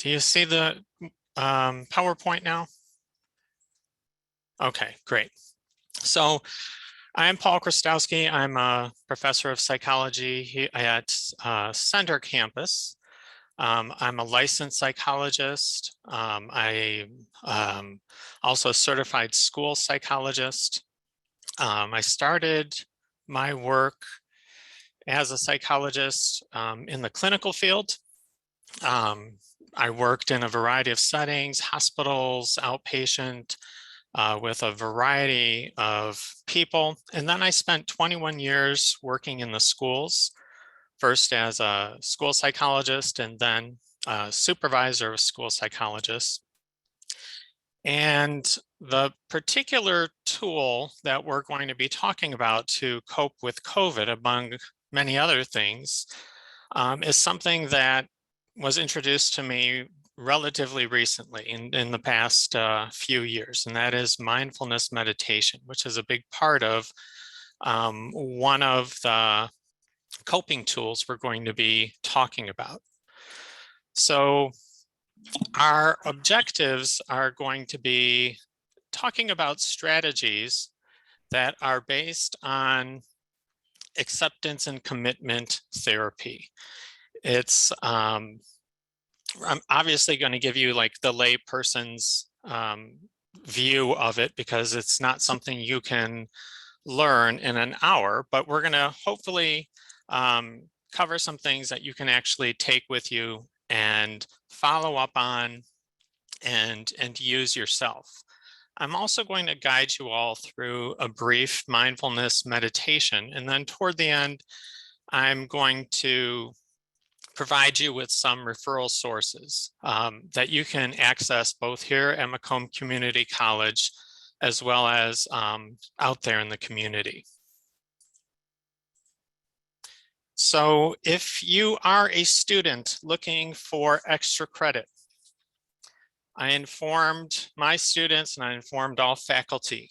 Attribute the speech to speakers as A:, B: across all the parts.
A: Do you see the PowerPoint now? Okay, great. So I'm Paul Chrustowski. I'm a professor of psychology at Center Campus. I'm a licensed psychologist. I also a certified school psychologist. I started my work as a psychologist in the clinical field. I worked in a variety of settings, hospitals, outpatient, with a variety of people. And then I spent 21 years working in the schools, first as a school psychologist and then a supervisor of school psychologists. And the particular tool that we're going to be talking about to cope with COVID, among many other things, is something that was introduced to me relatively recently in the past few years, and that is mindfulness meditation, which is a big part of one of the coping tools we're going to be talking about. So our objectives are going to be talking about strategies that are based on acceptance and commitment therapy. It's I'm obviously going to give you like the lay person's view of it, because it's not something you can learn in an hour, but we're going to hopefully cover some things that you can actually take with you and follow up on and use yourself. I'm also going to guide you all through a brief mindfulness meditation, and then toward the end, I'm going to provide you with some referral sources that you can access both here at Macomb Community College as well as out there in the community. So if you are a student looking for extra credit, I informed my students and I informed all faculty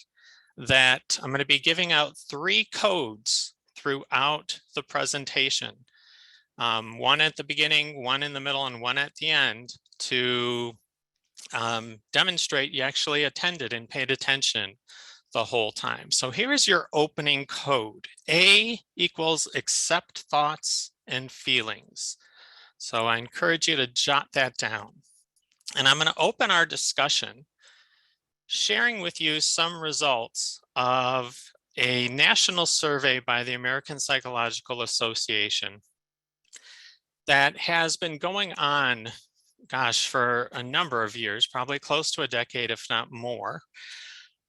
A: that I'm going to be giving out 3 codes throughout the presentation. One at the beginning, one in the middle, and one at the end to demonstrate you actually attended and paid attention the whole time. So here is your opening code. A equals accept thoughts and feelings. So I encourage you to jot that down. And I'm going to open our discussion sharing with you some results of a national survey by the American Psychological Association that has been going on, gosh, for a number of years, probably close to a decade, if not more.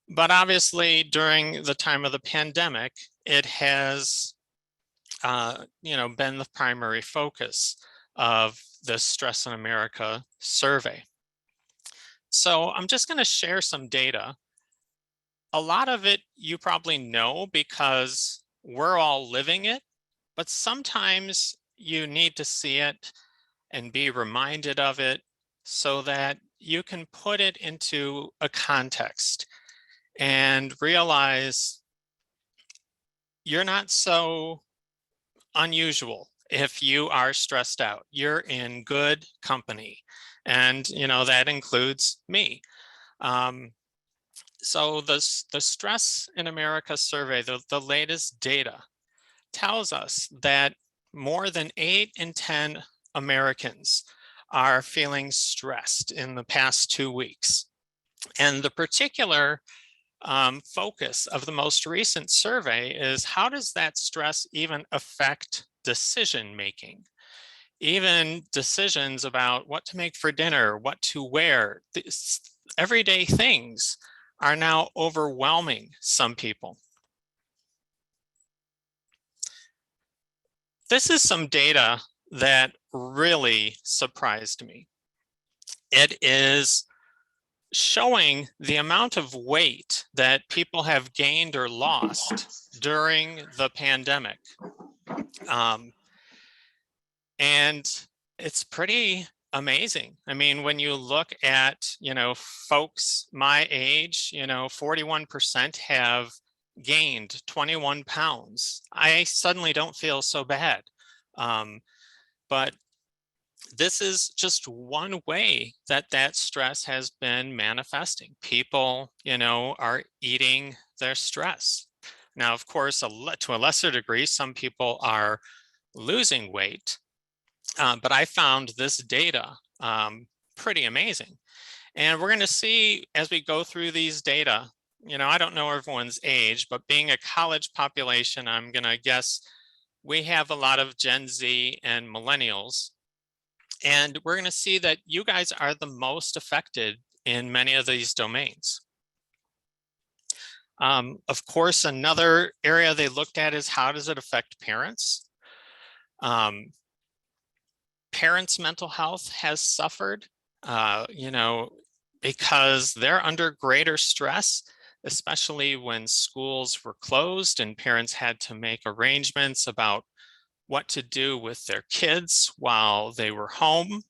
A: But obviously, during the time of the pandemic, it has, been the primary focus of the Stress in America survey. So I'm just going to share some data. A lot of it you probably know because we're all living it, but sometimes you need to see it and be reminded of it so that you can put it into a context and realize you're not so unusual if you are stressed out. You're in good company, and that includes me. So the Stress in America survey, the latest data, tells us that more than 8 in 10 Americans are feeling stressed in the past 2 weeks. And the particular focus of the most recent survey is, how does that stress even affect decision making? Even decisions about what to make for dinner, what to wear, these everyday things are now overwhelming some people. This is some data that really surprised me. It is showing the amount of weight that people have gained or lost during the pandemic. And it's pretty amazing. I mean, when you look at, folks my age, 41% have gained 21 pounds. I suddenly don't feel so bad. But this is just one way that that stress has been manifesting. People, are eating their stress. Now, of course, to a lesser degree, some people are losing weight, but I found this data pretty amazing. And we're going to see as we go through these data, I don't know everyone's age, but being a college population, I'm going to guess we have a lot of Gen Z and millennials. And we're going to see that you guys are the most affected in many of these domains. Of course, another area they looked at is how does it affect parents? Parents' mental health has suffered, because they're under greater stress, especially when schools were closed and parents had to make arrangements about what to do with their kids while they were home.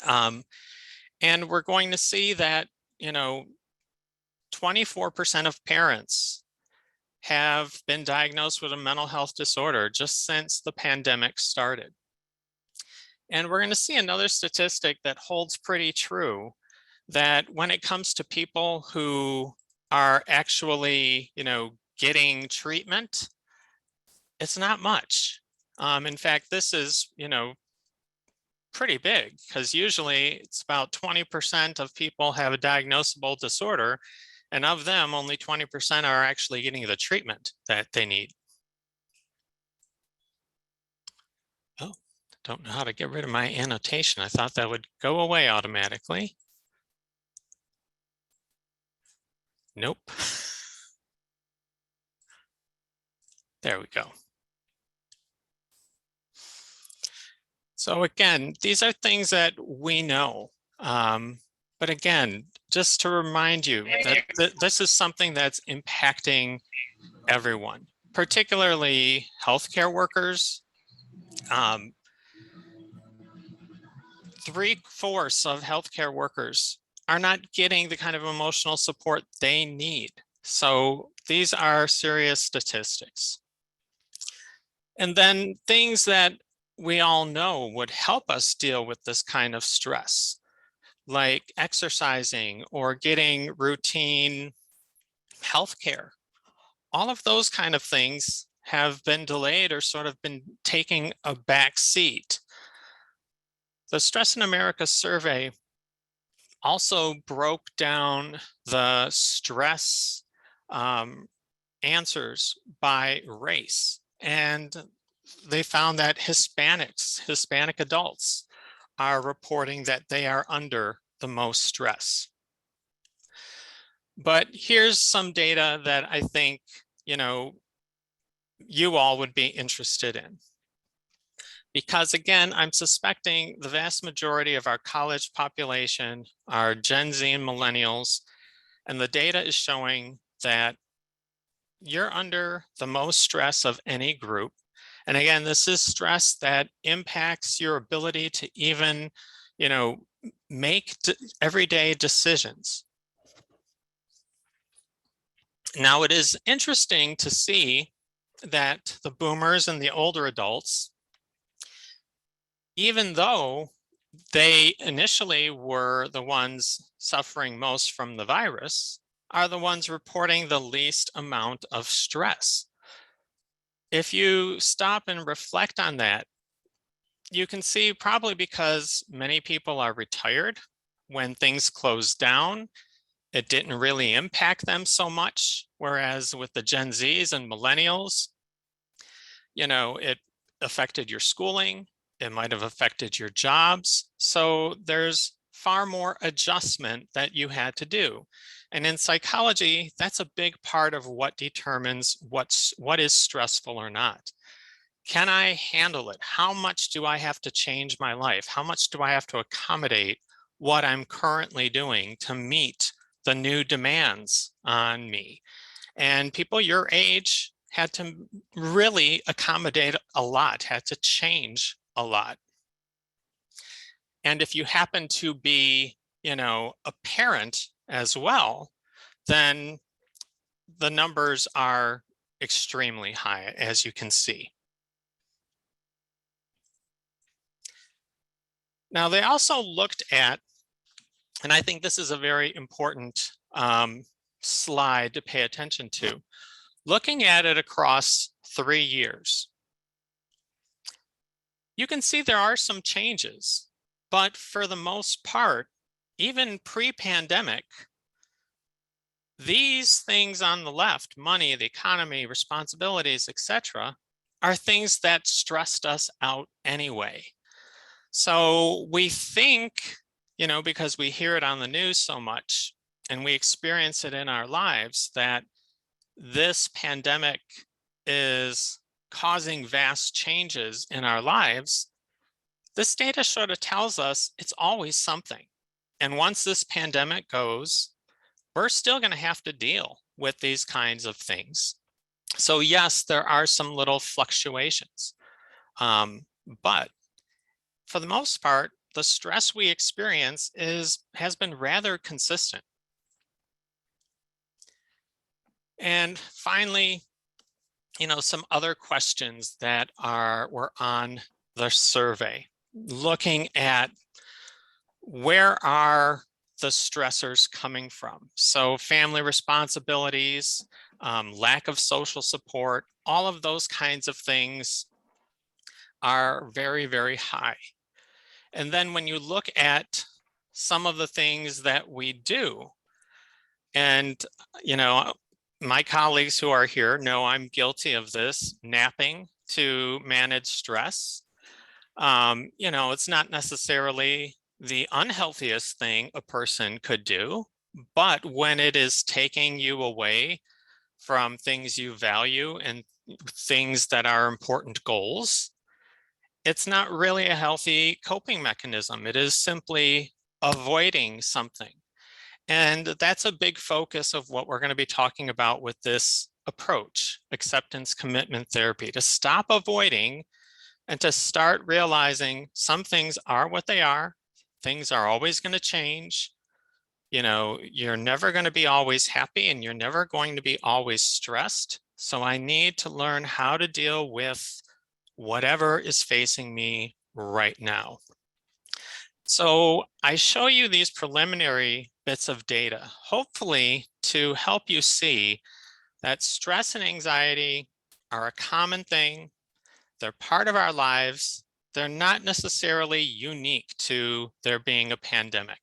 A: And we're going to see that, 24% of parents have been diagnosed with a mental health disorder just since the pandemic started. And we're going to see another statistic that holds pretty true, that when it comes to people who are actually, getting treatment, it's not much. In fact, this is, pretty big, because usually it's about 20% of people have a diagnosable disorder, and of them, only 20% are actually getting the treatment that they need. Oh, don't know how to get rid of my annotation. I thought that would go away automatically. Nope. There we go. So again, these are things that we know. But again, just to remind you that this is something that's impacting everyone, particularly healthcare workers. 3/4 of healthcare workers are not getting the kind of emotional support they need. So these are serious statistics. And then things that we all know would help us deal with this kind of stress, like exercising or getting routine healthcare. All of those kind of things have been delayed or sort of been taking a back seat. The Stress in America survey also broke down the stress answers by race. And they found that Hispanic adults are reporting that they are under the most stress. But here's some data that I think, you all would be interested in. Because again, I'm suspecting the vast majority of our college population are Gen Z and millennials, and the data is showing that you're under the most stress of any group. And again, this is stress that impacts your ability to even, make everyday decisions. Now, it is interesting to see that the boomers and the older adults, even though they initially were the ones suffering most from the virus, are the ones reporting the least amount of stress. If you stop and reflect on that, you can see probably because many people are retired. When things closed down, it didn't really impact them so much. Whereas with the Gen Zs and millennials, it affected your schooling. It might have affected your jobs. So there's far more adjustment that you had to do. And in psychology, that's a big part of what determines what is stressful or not. Can I handle it? How much do I have to change my life? How much do I have to accommodate what I'm currently doing to meet the new demands on me? And people your age had to really accommodate a lot, had to change a lot. And if you happen to be, a parent as well, then the numbers are extremely high, as you can see. Now, they also looked at, and I think this is a very important slide to pay attention to, looking at it across 3 years. You can see there are some changes, but for the most part, even pre-pandemic, these things on the left, money, the economy, responsibilities, etc., are things that stressed us out anyway. So we think, because we hear it on the news so much and we experience it in our lives, that this pandemic is causing vast changes in our lives. This data sort of tells us it's always something. And once this pandemic goes, we're still going to have to deal with these kinds of things. So yes, there are some little fluctuations, but for the most part, the stress we experience has been rather consistent. And finally, some other questions that were on the survey, looking at where are the stressors coming from. So family responsibilities, lack of social support, all of those kinds of things are very, very high. And then when you look at some of the things that we do, and my colleagues who are here know I'm guilty of this, napping to manage stress. It's not necessarily the unhealthiest thing a person could do, but when it is taking you away from things you value and things that are important goals, it's not really a healthy coping mechanism. It is simply avoiding something. And that's a big focus of what we're going to be talking about with this approach, acceptance commitment therapy, to stop avoiding and to start realizing some things are what they are. Things are always going to change. You're never going to be always happy and you're never going to be always stressed. So I need to learn how to deal with whatever is facing me right now. So I show you these preliminary bits of data, hopefully to help you see that stress and anxiety are a common thing. They're part of our lives. They're not necessarily unique to there being a pandemic.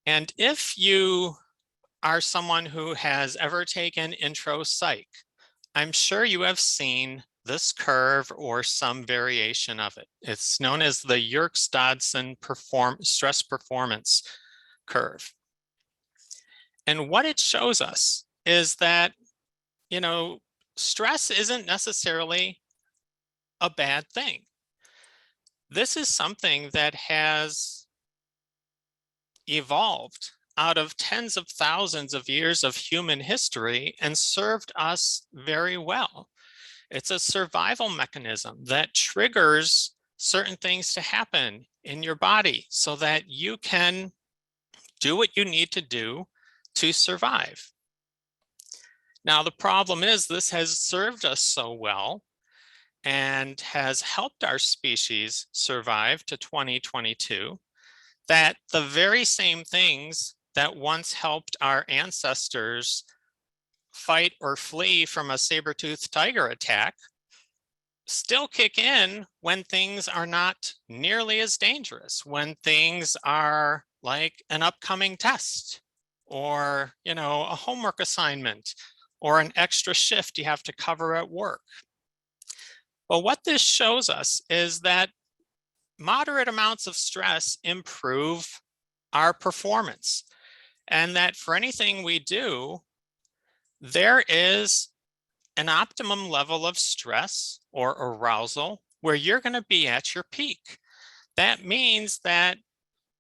A: And if you are someone who has ever taken intro psych, I'm sure you have seen this curve or some variation of it. It's known as the Yerkes-Dodson stress performance curve. And what it shows us is that, stress isn't necessarily a bad thing. This is something that has evolved out of tens of thousands of years of human history and served us very well. It's a survival mechanism that triggers certain things to happen in your body so that you can do what you need to do to survive. Now, the problem is this has served us so well and has helped our species survive to 2022 that the very same things that once helped our ancestors fight or flee from a saber-toothed tiger attack still kick in when things are not nearly as dangerous, when things are like an upcoming test or, a homework assignment or an extra shift you have to cover at work. Well, what this shows us is that moderate amounts of stress improve our performance, and that for anything we do, there is an optimum level of stress or arousal where you're going to be at your peak. That means that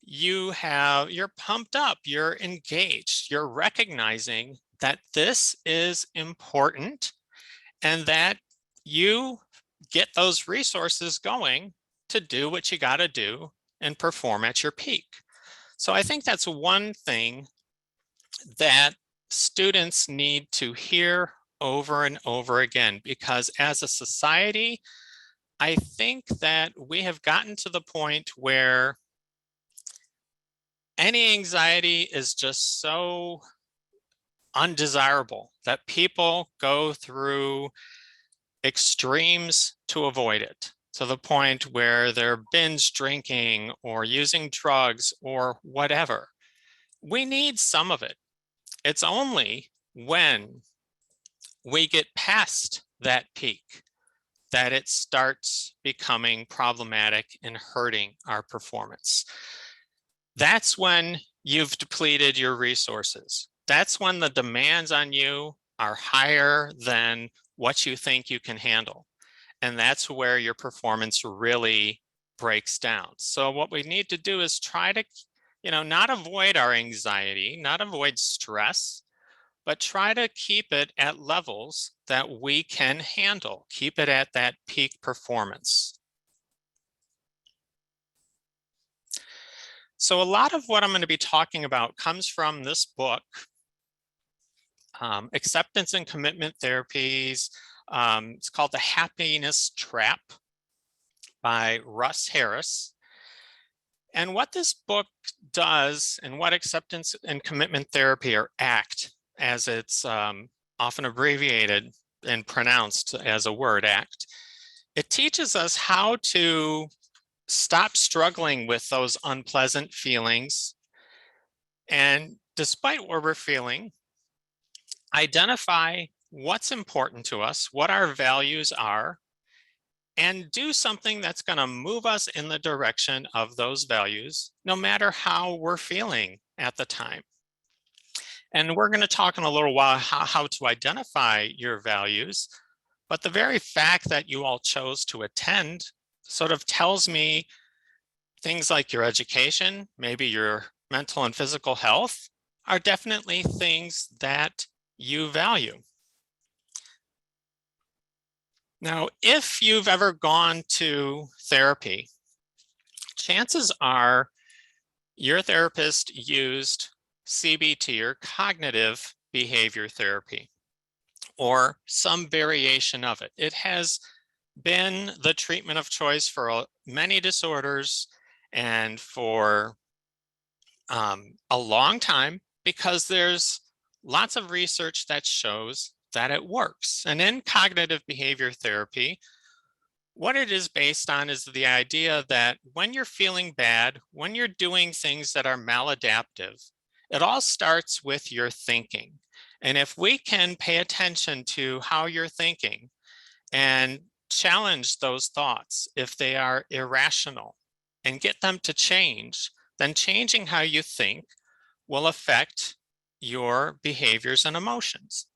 A: you're pumped up, you're engaged, you're recognizing that this is important and that you get those resources going to do what you got to do and perform at your peak. So I think that's one thing that students need to hear over and over again, because as a society, I think that we have gotten to the point where any anxiety is just so undesirable that people go through extremes to avoid it, to the point where they're binge drinking or using drugs or whatever. We need some of it. It's only when we get past that peak that it starts becoming problematic and hurting our performance. That's when you've depleted your resources. That's when the demands on you are higher than what you think you can handle. And that's where your performance really breaks down. So what we need to do is try to, not avoid our anxiety, not avoid stress, but try to keep it at levels that we can handle, keep it at that peak performance. So a lot of what I'm going to be talking about comes from this book, Acceptance and Commitment Therapies. It's called The Happiness Trap by Russ Harris. And what this book does, and what acceptance and commitment therapy, or ACT, as it's often abbreviated and pronounced as a word, ACT, it teaches us how to stop struggling with those unpleasant feelings. And despite what we're feeling, identify what's important to us, what our values are, and do something that's going to move us in the direction of those values, no matter how we're feeling at the time. And we're going to talk in a little while how to identify your values. But the very fact that you all chose to attend sort of tells me things like your education, maybe your mental and physical health, are definitely things that you value. Now, if you've ever gone to therapy, chances are your therapist used CBT, or cognitive behavior therapy, or some variation of it. It has been the treatment of choice for many disorders and for a long time, because there's lots of research that shows that it works. And in cognitive behavior therapy, what it is based on is the idea that when you're feeling bad, when you're doing things that are maladaptive, it all starts with your thinking. And if we can pay attention to how you're thinking and challenge those thoughts if they are irrational and get them to change, then changing how you think will affect your behaviors and emotions.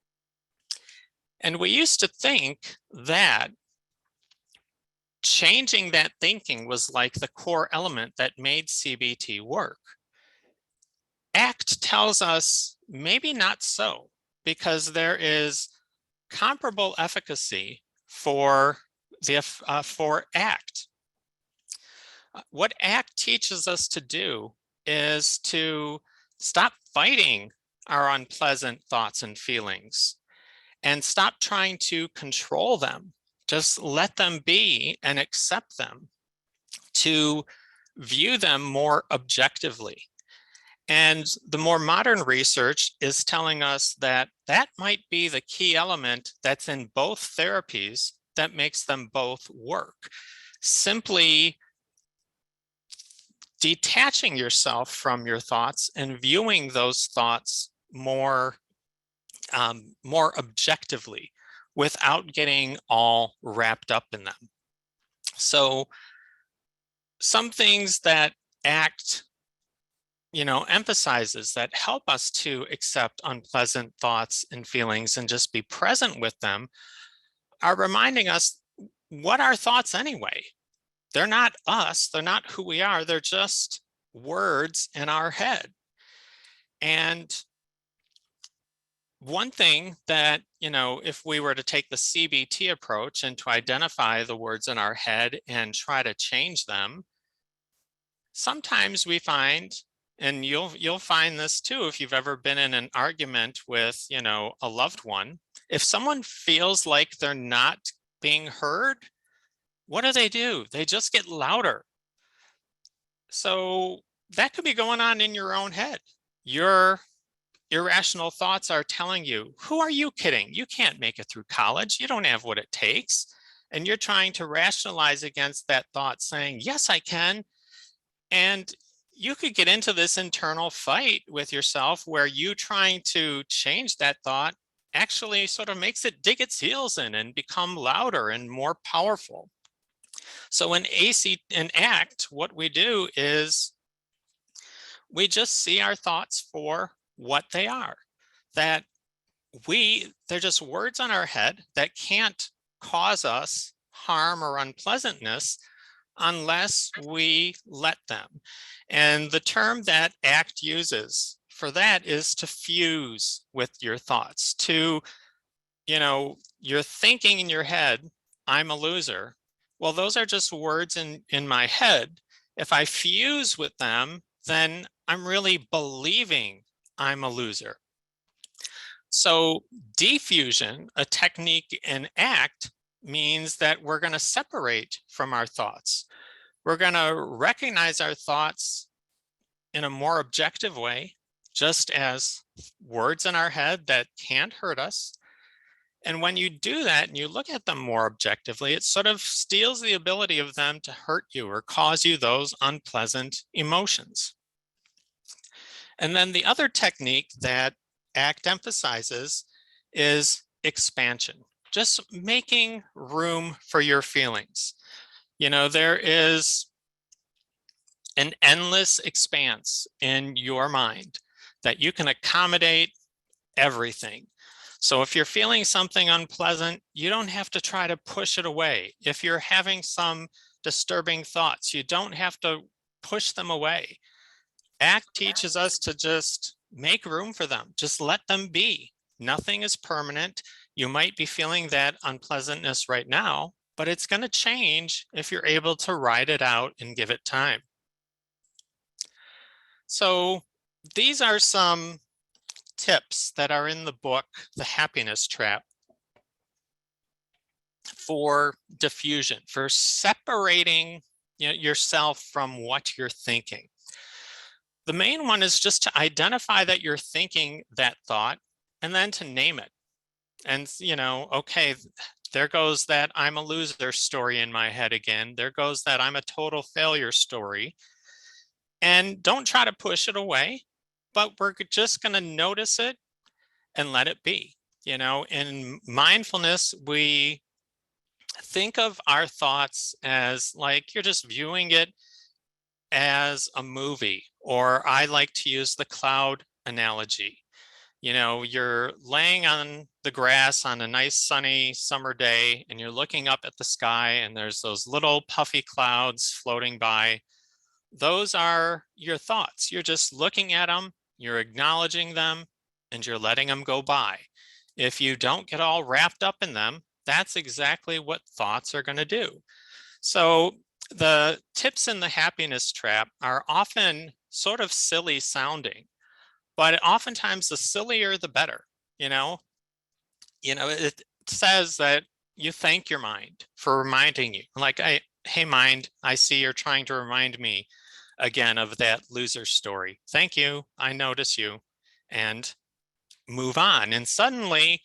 A: And we used to think that changing that thinking was like the core element that made CBT work. ACT tells us maybe not so, because there is comparable efficacy for ACT. What ACT teaches us to do is to stop fighting our unpleasant thoughts and feelings and stop trying to control them. Just let them be and accept them, to view them more objectively. And the more modern research is telling us that that might be the key element that's in both therapies that makes them both work. Simply detaching yourself from your thoughts and viewing those thoughts more objectively, without getting all wrapped up in them. So some things that ACT emphasizes that help us to accept unpleasant thoughts and feelings and just be present with them are reminding us, what are thoughts anyway? They're not us, they're not who we are, they're just words in our head. And one thing that, if we were to take the CBT approach and to identify the words in our head and try to change them, sometimes we find, and you'll find this too if you've ever been in an argument with, a loved one, if someone feels like they're not being heard, what do? They just get louder. So that could be going on in your own head. Your irrational thoughts are telling you, who are you kidding? You can't make it through college. You don't have what it takes. And you're trying to rationalize against that thought saying, yes, I can. And you could get into this internal fight with yourself where you trying to change that thought actually sort of makes it dig its heels in and become louder and more powerful. So in ACT, what we do is we just see our thoughts for what they are, that they're just words on our head that can't cause us harm or unpleasantness unless we let them. And the term that ACT uses for that is to fuse with your thoughts, to, you're thinking in your head, I'm a loser. Well, those are just words in my head. If I fuse with them, then I'm really believing I'm a loser. So diffusion, a technique in ACT, means that we're going to separate from our thoughts. We're going to recognize our thoughts in a more objective way, just as words in our head that can't hurt us. And when you do that and you look at them more objectively, it sort of steals the ability of them to hurt you or cause you those unpleasant emotions. And then the other technique that ACT emphasizes is expansion, just making room for your feelings. There is an endless expanse in your mind that you can accommodate everything. So if you're feeling something unpleasant, you don't have to try to push it away. If you're having some disturbing thoughts, you don't have to push them away. ACT teaches us to just make room for them. Just let them be. Nothing is permanent. You might be feeling that unpleasantness right now, but it's going to change if you're able to ride it out and give it time. So these are some tips that are in the book, The Happiness Trap, for diffusion, for separating yourself from what you're thinking. The main one is just to identify that you're thinking that thought and then to name it. And, okay, there goes that I'm a loser story in my head again. There goes that I'm a total failure story. And don't try to push it away, but we're just going to notice it and let it be. In mindfulness, we think of our thoughts as like you're just viewing it as a movie, or I like to use the cloud analogy. You're laying on the grass on a nice sunny summer day and you're looking up at the sky and there's those little puffy clouds floating by. Those are your thoughts. You're just looking at them, you're acknowledging them, and you're letting them go by. If you don't get all wrapped up in them, that's exactly what thoughts are going to do. So the tips in the happiness trap are often sort of silly sounding, but oftentimes the sillier the better. It says that you thank your mind for reminding you, like, hey mind, I see you're trying to remind me again of that loser story. Thank you, I notice you, and move on. And suddenly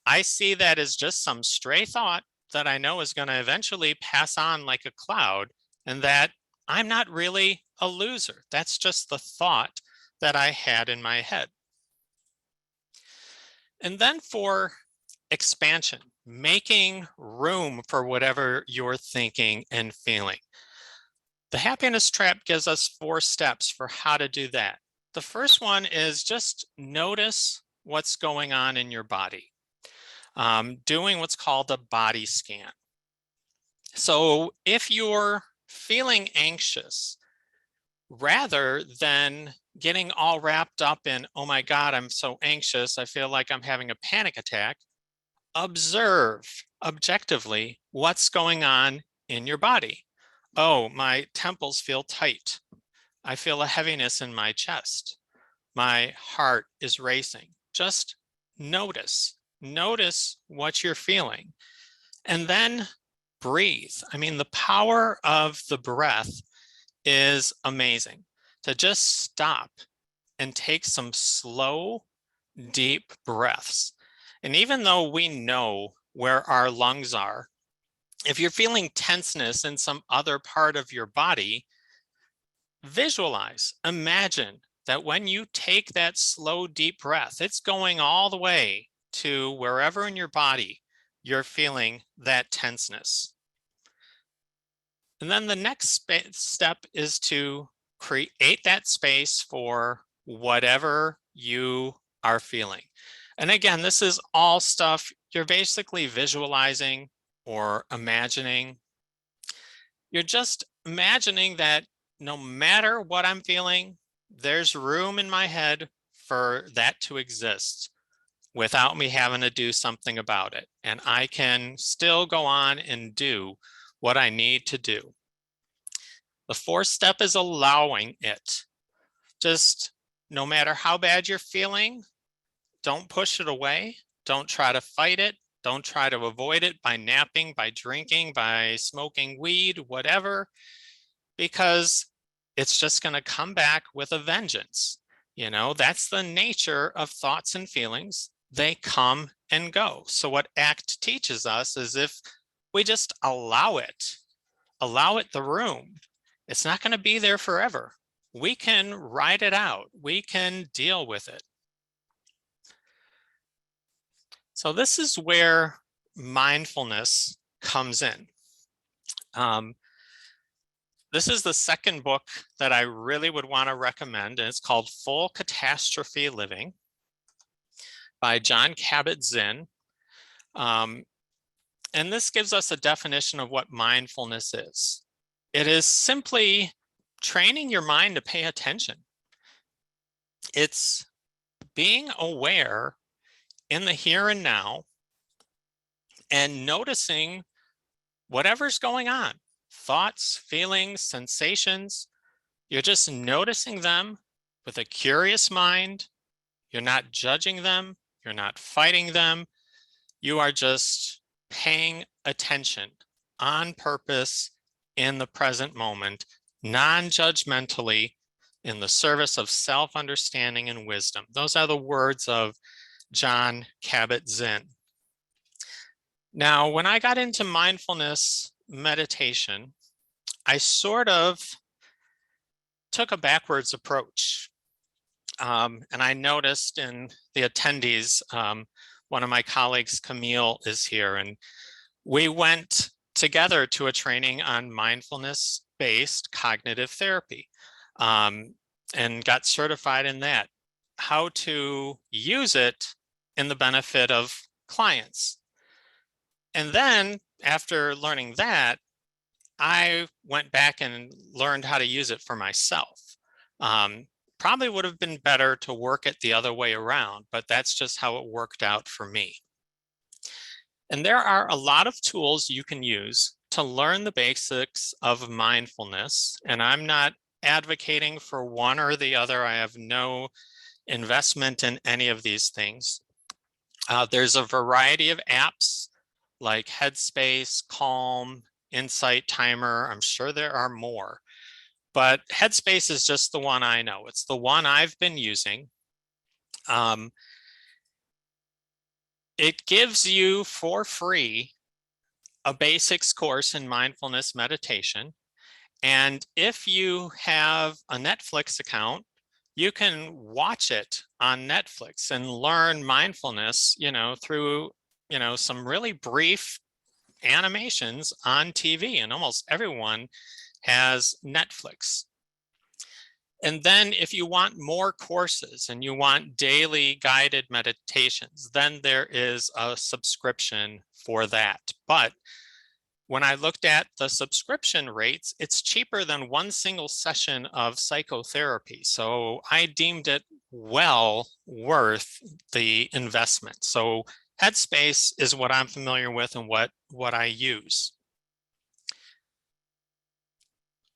A: I see that as just some stray thought that I know is going to eventually pass on like a cloud, and that I'm not really a loser. That's just the thought that I had in my head. And then for expansion, making room for whatever you're thinking and feeling. The happiness trap gives us 4 steps for how to do that. The first one is just notice what's going on in your body. Doing what's called a body scan. So if you're feeling anxious, rather than getting all wrapped up in, oh my God, I'm so anxious, I feel like I'm having a panic attack, observe objectively what's going on in your body. Oh, my temples feel tight. I feel a heaviness in my chest. My heart is racing. Just notice what you're feeling. And then breathe. I mean, the power of the breath is amazing. To just stop and take some slow, deep breaths. And even though we know where our lungs are, if you're feeling tenseness in some other part of your body, visualize, imagine that when you take that slow, deep breath, it's going all the way to wherever in your body you're feeling that tenseness. And then the next step is to create that space for whatever you are feeling. And again, this is all stuff you're basically visualizing or imagining. You're just imagining that no matter what I'm feeling, there's room in my head for that to exist without me having to do something about it. And I can still go on and do what I need to do. The fourth step is allowing it. Just no matter how bad you're feeling, don't push it away. Don't try to fight it. Don't try to avoid it by napping, by drinking, by smoking weed, whatever, because it's just going to come back with a vengeance. You know, that's the nature of thoughts and feelings. They come and go. So what ACT teaches us is if we just allow it the room, it's not going to be there forever. We can ride it out. We can deal with it. So this is where mindfulness comes in. This is the second book that I really would want to recommend, and it's called Full Catastrophe Living by Jon Kabat-Zinn. And this gives us a definition of what mindfulness is. It is simply training your mind to pay attention. It's being aware in the here and now and noticing whatever's going on. Thoughts, feelings, sensations. You're just noticing them with a curious mind. You're not judging them. You're not fighting them. You are just paying attention on purpose in the present moment, non-judgmentally, in the service of self-understanding and wisdom. Those are the words of Jon Kabat-Zinn. Now, when I got into mindfulness meditation, I sort of took a backwards approach. And I noticed in the attendees, one of my colleagues, Camille, is here, and we went together to a training on mindfulness-based cognitive therapy, and got certified in that, how to use it in the benefit of clients. And then after learning that, I went back and learned how to use it for myself. Probably would have been better to work it the other way around, but that's just how it worked out for me. And there are a lot of tools you can use to learn the basics of mindfulness. And I'm not advocating for one or the other. I have no investment in any of these things. There's a variety of apps like Headspace, Calm, Insight Timer. I'm sure there are more, but Headspace is just the one I know. It's the one I've been using. It gives you for free a basics course in mindfulness meditation. And if you have a Netflix account, you can watch it on Netflix and learn mindfulness, through, some really brief animations on TV, and almost everyone has Netflix. And then if you want more courses and you want daily guided meditations, then there is a subscription for that. But when I looked at the subscription rates, it's cheaper than one single session of psychotherapy. So I deemed it well worth the investment. So Headspace is what I'm familiar with and what I use.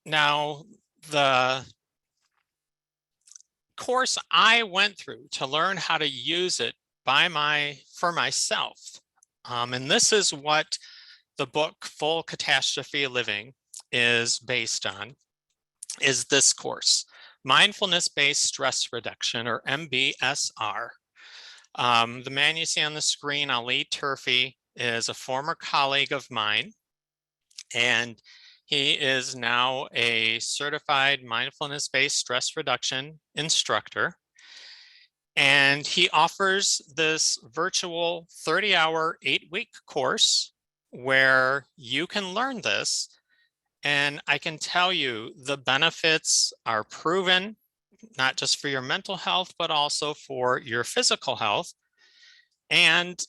A: Now, the course I went through to learn how to use it for myself, and this is what the book Full Catastrophe Living is based on is this course, Mindfulness-Based Stress Reduction, or MBSR. The man you see on the screen, Ali Turfy, is a former colleague of mine, and he is now a certified mindfulness-based stress reduction instructor. And he offers this virtual 30-hour, 8-week course where you can learn this. And I can tell you the benefits are proven, not just for your mental health, but also for your physical health. And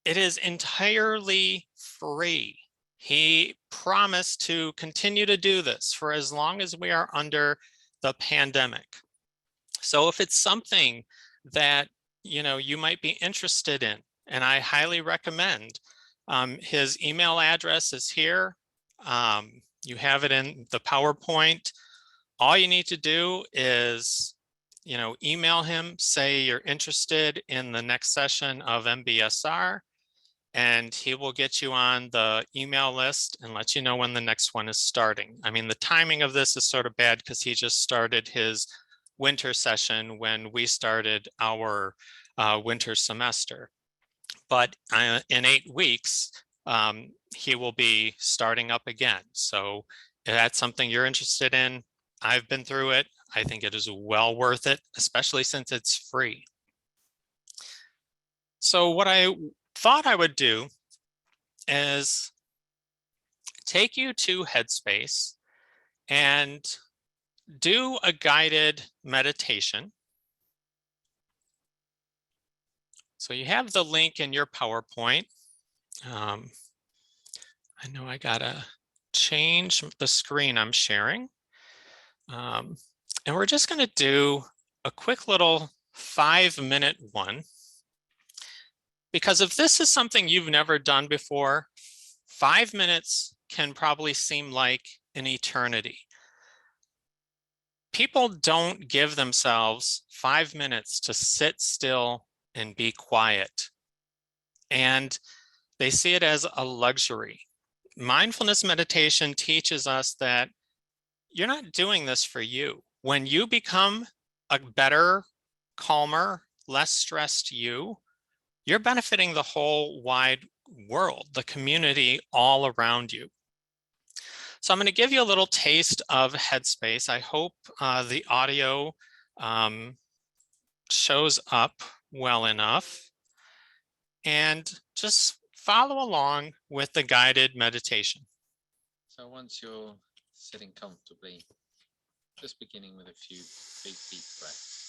A: it is entirely free. He promised to continue to do this for as long as we are under the pandemic. So if it's something that you might be interested in, and I highly recommend, his email address is here. You have it in the PowerPoint. All you need to do is email him, say you're interested in the next session of MBSR, and he will get you on the email list and let you know when the next one is starting. I mean, the timing of this is sort of bad because he just started his winter session when we started our winter semester. But in 8 weeks, he will be starting up again. So if that's something you're interested in, I've been through it. I think it is well worth it, especially since it's free. So what I thought I would do is take you to Headspace and do a guided meditation. So you have the link in your PowerPoint. I know I gotta change the screen I'm sharing. And we're just gonna do a quick little 5-minute one. Because if this is something you've never done before, 5 minutes can probably seem like an eternity. People don't give themselves 5 minutes to sit still and be quiet. And they see it as a luxury. Mindfulness meditation teaches us that you're not doing this for you. When you become a better, calmer, less stressed you're benefiting the whole wide world, the community all around you. So I'm going to give you a little taste of Headspace. I hope the audio shows up well enough. And just follow along with the guided meditation.
B: So once you're sitting comfortably, just beginning with a few big deep breaths.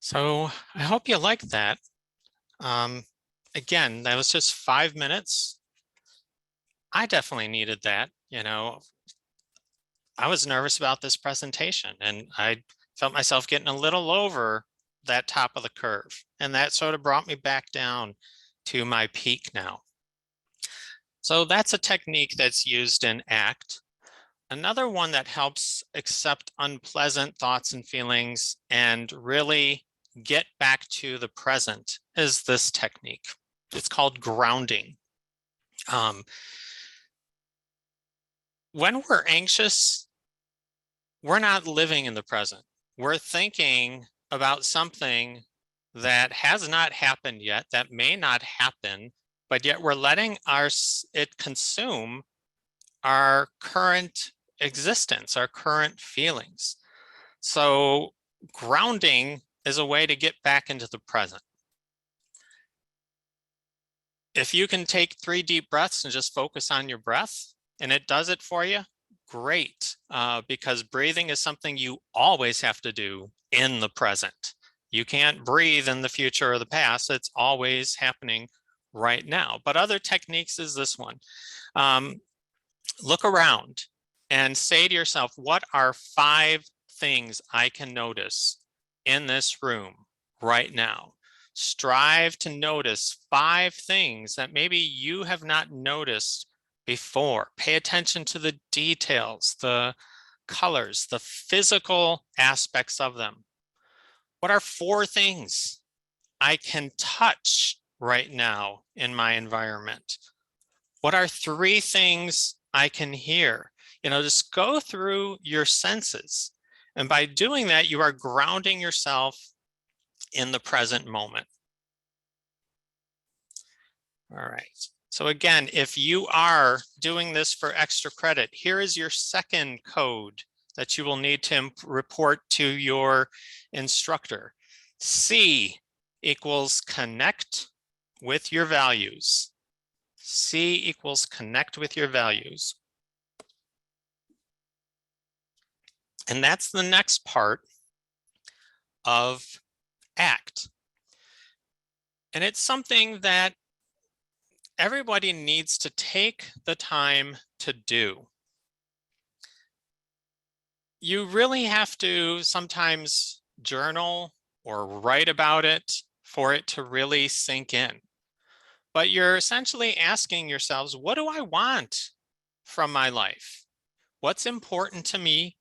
A: So I hope you liked that. Again, that was just 5 minutes. I definitely needed that. I was nervous about this presentation and I felt myself getting a little over that top of the curve. And that sort of brought me back down to my peak now. So that's a technique that's used in ACT. Another one that helps accept unpleasant thoughts and feelings and really get back to the present is this technique. It's called grounding. When we're anxious, we're not living in the present. We're thinking about something that has not happened yet, that may not happen, but yet we're letting it consume our current existence, our current feelings. So grounding is a way to get back into the present. If you can take 3 deep breaths and just focus on your breath and it does it for you, great, because breathing is something you always have to do in the present. You can't breathe in the future or the past. It's always happening right now. But other techniques is this one. Look around and say to yourself, what are 5 things I can notice in this room right now? Strive to notice 5 things that maybe you have not noticed before. Pay attention to the details, the colors, the physical aspects of them. What are 4 things I can touch right now in my environment? What are 3 things I can hear? Just go through your senses. And by doing that, you are grounding yourself in the present moment. All right. So again, if you are doing this for extra credit, here is your second code that you will need to report to your instructor. C equals connect with your values. C equals connect with your values. And that's the next part of ACT. And it's something that everybody needs to take the time to do. You really have to sometimes journal or write about it for it to really sink in. But you're essentially asking yourselves, what do I want from my life? What's important to me?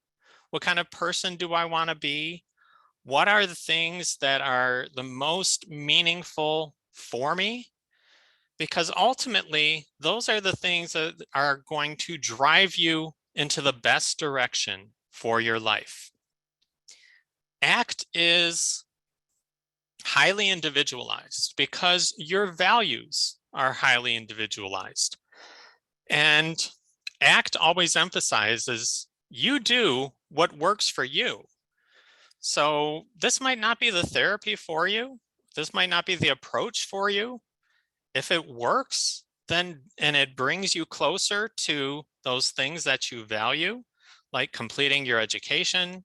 A: What kind of person do I want to be? What are the things that are the most meaningful for me? Because ultimately, those are the things that are going to drive you into the best direction for your life. ACT is highly individualized because your values are highly individualized. And ACT always emphasizes you do what works for you. So this might not be the therapy for you. This might not be the approach for you. If it works, then and it brings you closer to those things that you value, like completing your education,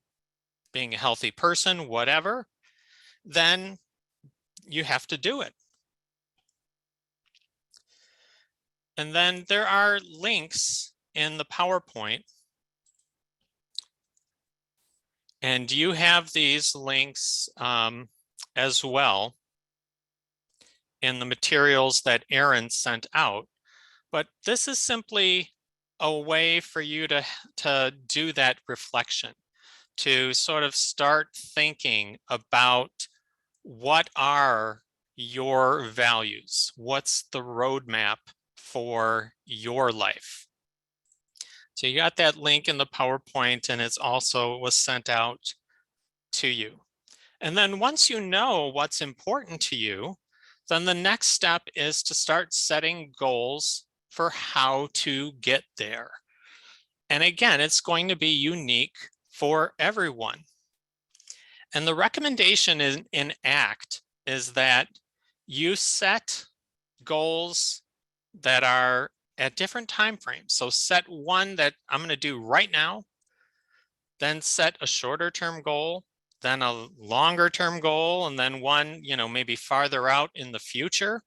A: being a healthy person, whatever, then you have to do it. And then there are links in the PowerPoint. And you have these links as well in the materials that Aaron sent out. But this is simply a way for you to do that reflection, to sort of start thinking about what are your values? What's the roadmap for your life? So you got that link in the PowerPoint, and it's also was sent out to you. And then once you know what's important to you, then the next step is to start setting goals for how to get there. And again, it's going to be unique for everyone. And the recommendation in ACT is that you set goals that are at different time frames. So set one that I'm going to do right now, then set a shorter term goal, then a longer term goal, and then one, maybe farther out in the future.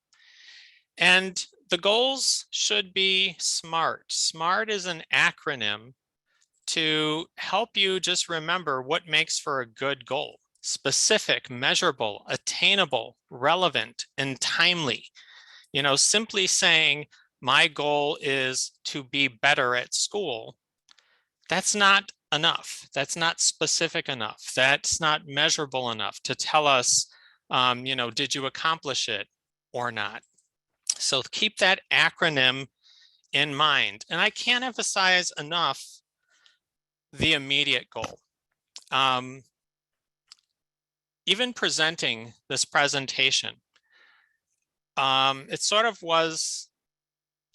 A: And the goals should be SMART. SMART is an acronym to help you just remember what makes for a good goal: specific, measurable, attainable, relevant, and timely. Simply saying my goal is to be better at school, that's not enough. That's not specific enough. That's not measurable enough to tell us, did you accomplish it or not? So keep that acronym in mind. And I can't emphasize enough the immediate goal. Even presenting this presentation, it sort of was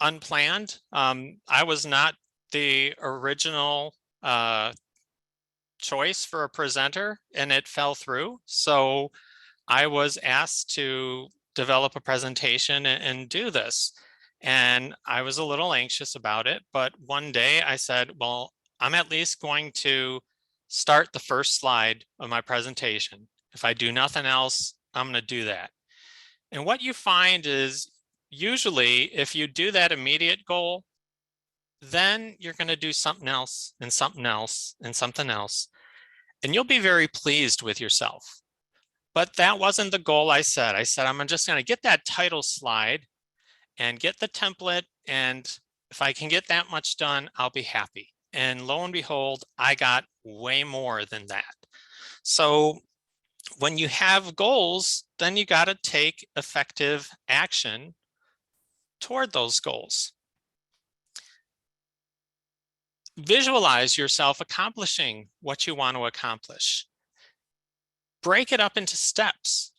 A: unplanned. I was not the original choice for a presenter, and it fell through. So I was asked to develop a presentation and do this. And I was a little anxious about it, but one day I said, well, I'm at least going to start the first slide of my presentation. If I do nothing else, I'm going to do that. And what you find is usually if you do that immediate goal, then you're going to do something else and something else and something else, and you'll be very pleased with yourself. But that wasn't the goal I set. I said, I'm just going to get that title slide and get the template. And if I can get that much done, I'll be happy. And lo and behold, I got way more than that. So when you have goals, then you got to take effective action toward those goals. Visualize yourself accomplishing what you want to accomplish. Break it up into steps.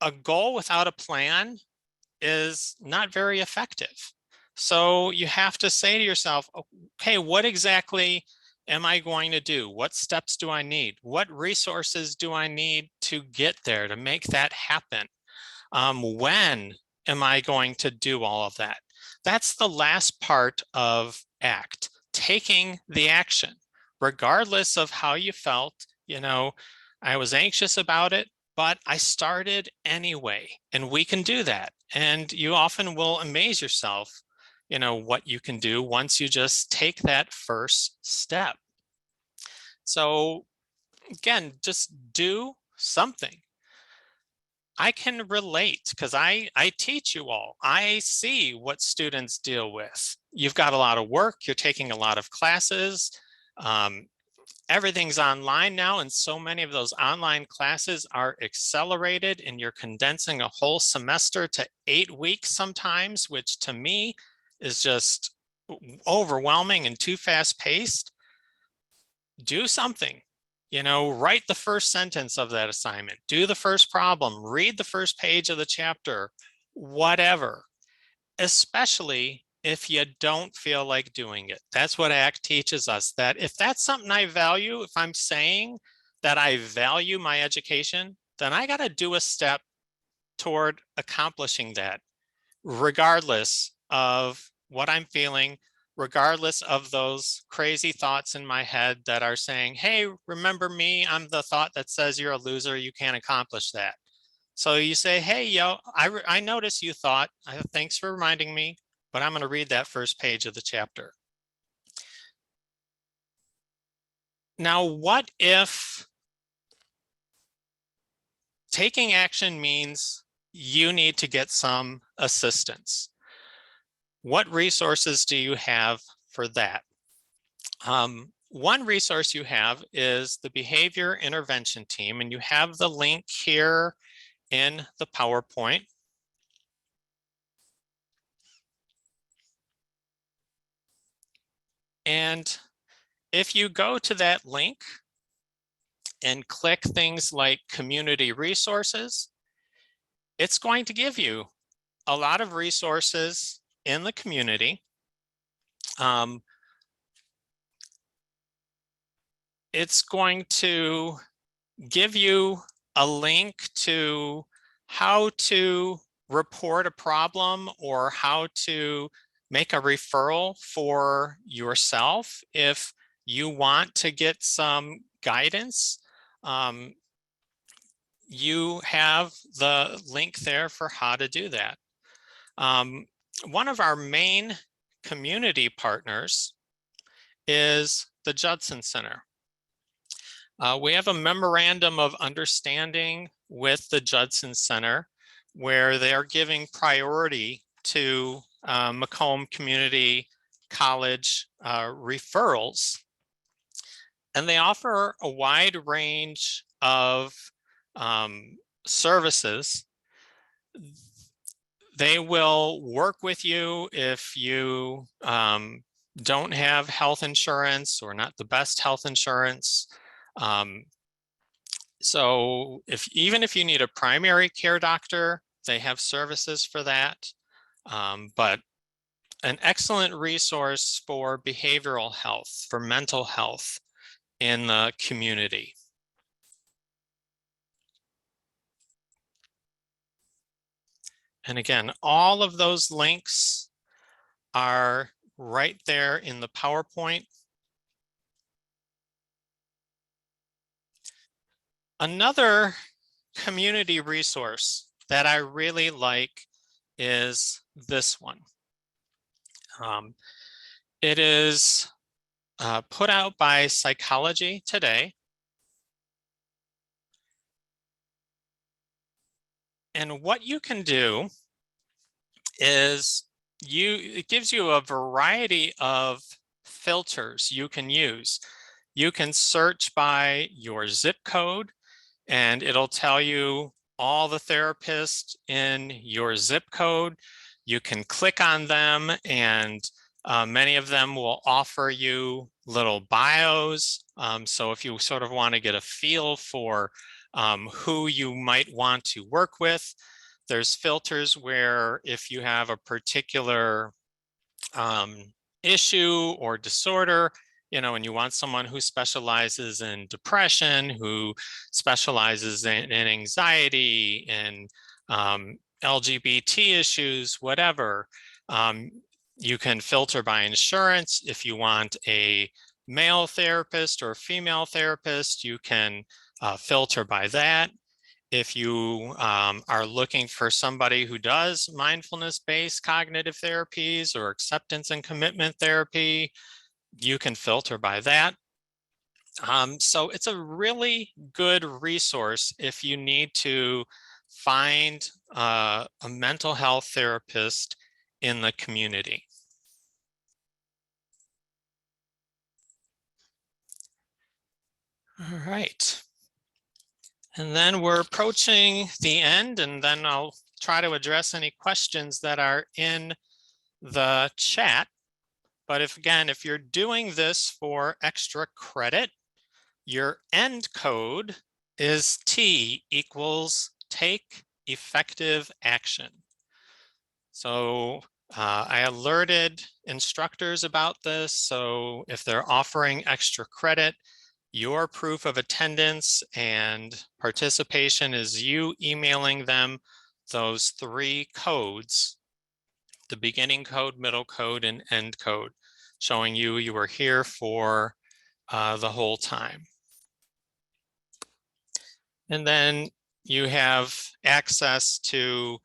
A: A goal without a plan is not very effective. So you have to say to yourself, okay, what exactly am I going to do? What steps do I need? What resources do I need to get there to make that happen? When am I going to do all of that? That's the last part of ACT, taking the action, regardless of how you felt. I was anxious about it, but I started anyway, and we can do that. And you often will amaze yourself, what you can do once you just take that first step. So again, just do something. I can relate because I teach you all. I see what students deal with. You've got a lot of work. You're taking a lot of classes. Everything's online now, and so many of those online classes are accelerated, and you're condensing a whole semester to 8 weeks sometimes, which to me is just overwhelming and too fast-paced. Do something. Write the first sentence of that assignment, do the first problem, read the first page of the chapter, whatever, especially if you don't feel like doing it. That's what ACT teaches us, that if that's something I value, if I'm saying that I value my education, then I got to do a step toward accomplishing that, regardless of what I'm feeling, regardless of those crazy thoughts in my head that are saying, hey, remember me? I'm the thought that says you're a loser, you can't accomplish that. So you say, hey, I noticed you thought, thanks for reminding me, but I'm going to read that first page of the chapter. Now, what if taking action means you need to get some assistance? What resources do you have for that? One resource you have is the Behavior Intervention Team, and you have the link here in the PowerPoint. And if you go to that link and click things like community resources, it's going to give you a lot of resources in the community. It's going to give you a link to how to report a problem or how to make a referral for yourself if you want to get some guidance. you have the link there for how to do that. One of our main community partners is the Judson Center. We have a memorandum of understanding with the Judson Center where they are giving priority to Macomb Community College referrals. And they offer a wide range of services. They will work with you if you don't have health insurance or not the best health insurance. So even if you need a primary care doctor, they have services for that. But an excellent resource for behavioral health, for mental health in the community. And again, all of those links are right there in the PowerPoint. Another community resource that I really like is this one. It is put out by Psychology Today. And what you can do is it gives you a variety of filters you can use. You can search by your zip code and it'll tell you all the therapists in your zip code. You can click on them and many of them will offer you little bios. So if you sort of want to get a feel for who you might want to work with, there's filters where if you have a particular issue or disorder, and you want someone who specializes in depression, who specializes in anxiety, in LGBT issues, whatever. You can filter by insurance. If you want a male therapist or a female therapist, you can filter by that. If you are looking for somebody who does mindfulness-based cognitive therapies or acceptance and commitment therapy, you can filter by that. So it's a really good resource if you need to find a mental health therapist in the community. All right. And then we're approaching the end, and then I'll try to address any questions that are in the chat. But if you're doing this for extra credit, your end code is T equals take effective action. So I alerted instructors about this. So if they're offering extra credit, your proof of attendance and participation is you emailing them those 3 codes, the beginning code, middle code, and end code, showing you were here for the whole time. And then you have access to,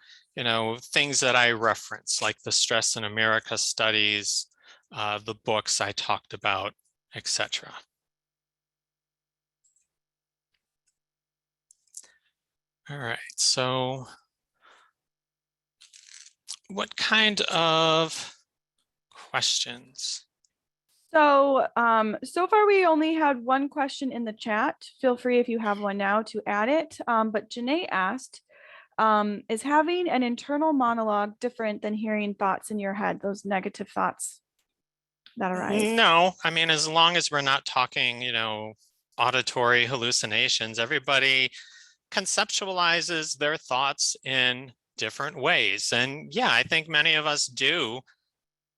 A: things that I reference, like the Stress in America studies, the books I talked about, etc. All right, so what kind of questions?
C: So, so far we only had one question in the chat. Feel free if you have one now to add it. But Janae asked, is having an internal monologue different than hearing thoughts in your head, those negative thoughts that arise?
A: No, I mean, as long as we're not talking, auditory hallucinations, everybody conceptualizes their thoughts in different ways. And yeah, I think many of us do.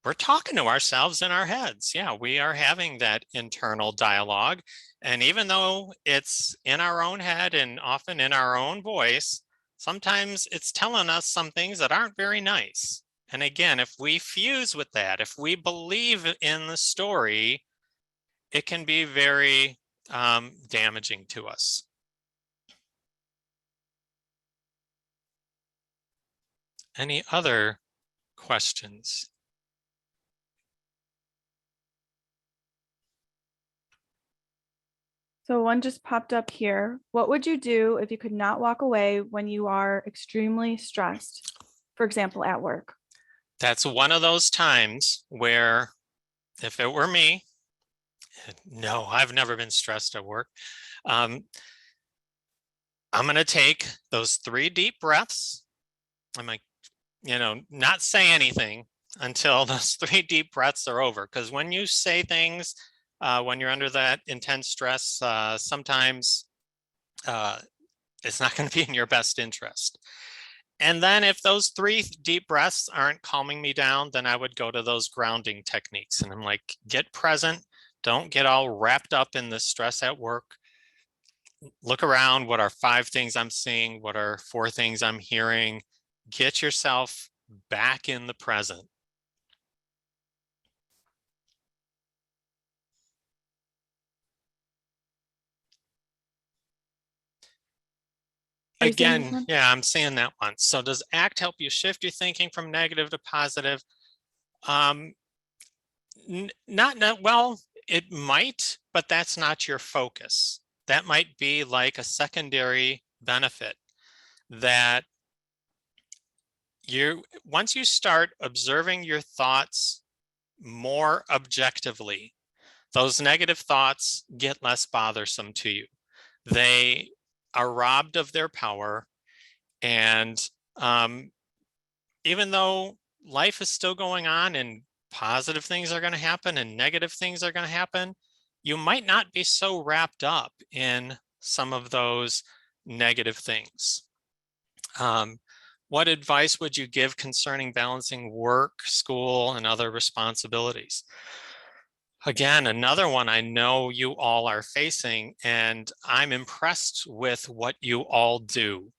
A: We're talking to ourselves in our heads. Yeah, we are having that internal dialogue. And even though it's in our own head and often in our own voice, sometimes it's telling us some things that aren't very nice. And again, if we fuse with that, if we believe in the story, it can be very damaging to us. Any other questions?
C: So one just popped up here. What would you do if you could not walk away when you are extremely stressed? For example, at work.
A: That's one of those times where if it were me, no, I've never been stressed at work. I'm going to take those 3 deep breaths. I'm like, not say anything until those 3 deep breaths are over. Because when you say things, when you're under that intense stress, sometimes it's not going to be in your best interest. And then if those 3 deep breaths aren't calming me down, then I would go to those grounding techniques. And I'm like, get present. Don't get all wrapped up in the stress at work. Look around. What are 5 things I'm seeing? What are 4 things I'm hearing? Get yourself back in the present. Again, yeah, I'm seeing that one. So does ACT help you shift your thinking from negative to positive? Well, it might, but that's not your focus. That might be like a secondary benefit that once you start observing your thoughts more objectively, those negative thoughts get less bothersome to you. They are robbed of their power. And even though life is still going on and positive things are going to happen and negative things are going to happen, you might not be so wrapped up in some of those negative things. What advice would you give concerning balancing work, school, and other responsibilities? Again, another one I know you all are facing, and I'm impressed with what you all do.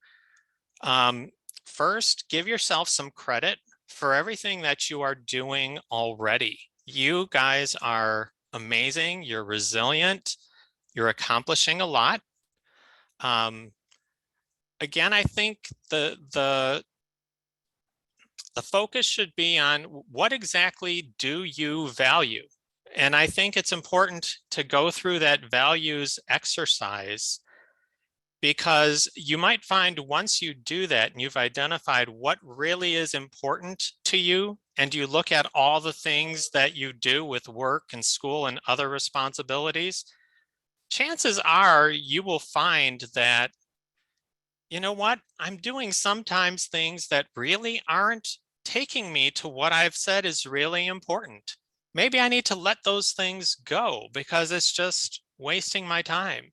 A: First, give yourself some credit for everything that you are doing already. You guys are amazing. You're resilient. You're accomplishing a lot. Again, I think the focus should be on what exactly do you value? And I think it's important to go through that values exercise, because you might find once you do that and you've identified what really is important to you, and you look at all the things that you do with work and school and other responsibilities, chances are you will find that, you know what, I'm doing sometimes things that really aren't taking me to what I've said is really important. Maybe I need to let those things go because it's just wasting my time.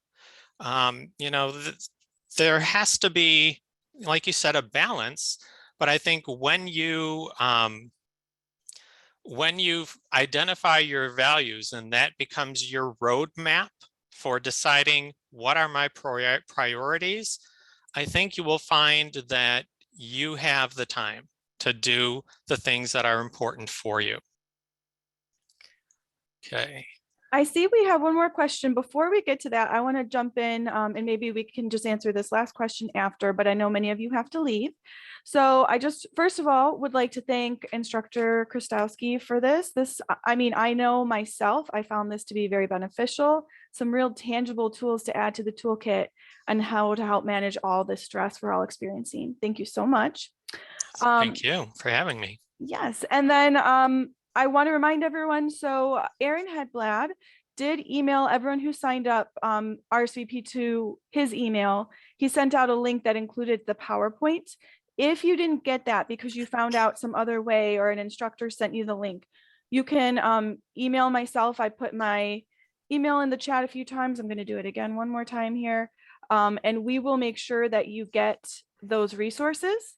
A: There has to be, like you said, a balance. But I think when you identify your values and that becomes your roadmap for deciding what are my priorities, I think you will find that you have the time to do the things that are important for you. Okay.
C: I see we have one more question. Before we get to that, I want to jump in and maybe we can just answer this last question after, but I know many of you have to leave. So I just, first of all, would like to thank instructor Chrustowski for this. I know myself, I found this to be very beneficial, some real tangible tools to add to the toolkit on how to help manage all this stress we're all experiencing. Thank you so much.
A: Thank you for having me.
C: Yes. And then I want to remind everyone, so Aaron Hedblad did email everyone who signed up RSVP to his email. He sent out a link that included the PowerPoint. If you didn't get that because you found out some other way or an instructor sent you the link, you can email myself. I put my email in the chat a few times. I'm going to do it again one more time here. And we will make sure that you get those resources.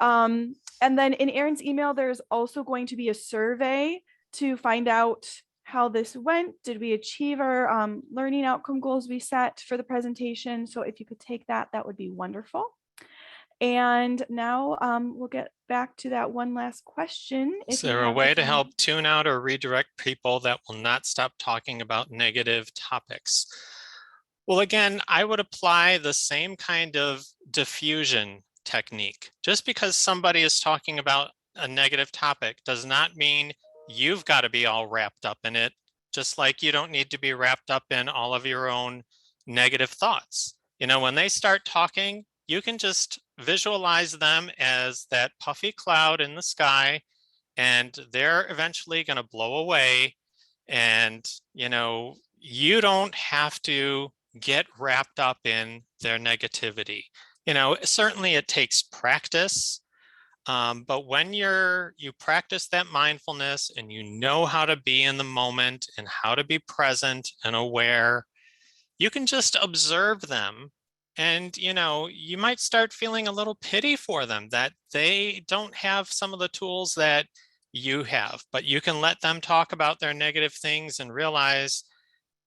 C: And then in Aaron's email, there's also going to be a survey to find out how this went. Did we achieve our learning outcome goals we set for the presentation? So if you could take that, that would be wonderful. And now we'll get back to that one last question.
A: Is there a way to help tune out or redirect people that will not stop talking about negative topics? Well, again, I would apply the same kind of diffusion technique. Just because somebody is talking about a negative topic does not mean you've got to be all wrapped up in it, just like you don't need to be wrapped up in all of your own negative thoughts. You know, when they start talking, you can just visualize them as that puffy cloud in the sky, and they're eventually going to blow away. And, you know, you don't have to get wrapped up in their negativity. You know, certainly it takes practice. But when you practice that mindfulness and you know how to be in the moment and how to be present and aware, you can just observe them. And, you know, you might start feeling a little pity for them that they don't have some of the tools that you have, but you can let them talk about their negative things and realize,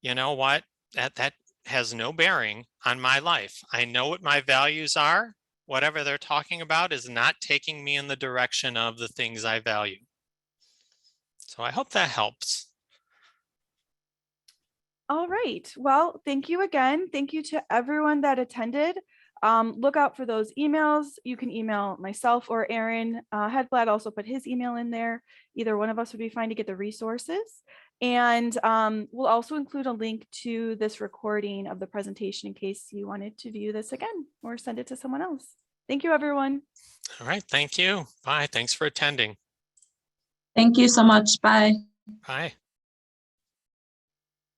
A: you know what, that has no bearing on my life. I know what my values are. Whatever they're talking about is not taking me in the direction of the things I value. So I hope that helps.
C: All right. Well, thank you again. Thank you to everyone that attended. Look out for those emails. You can email myself or Aaron. Headblad also put his email in there. Either one of us would be fine to get the resources. And we'll also include a link to this recording of the presentation in case you wanted to view this again or send it to someone else. Thank you, everyone.
A: All right. Thank you. Bye. Thanks for attending.
D: Thank you so much. Bye.
A: Bye.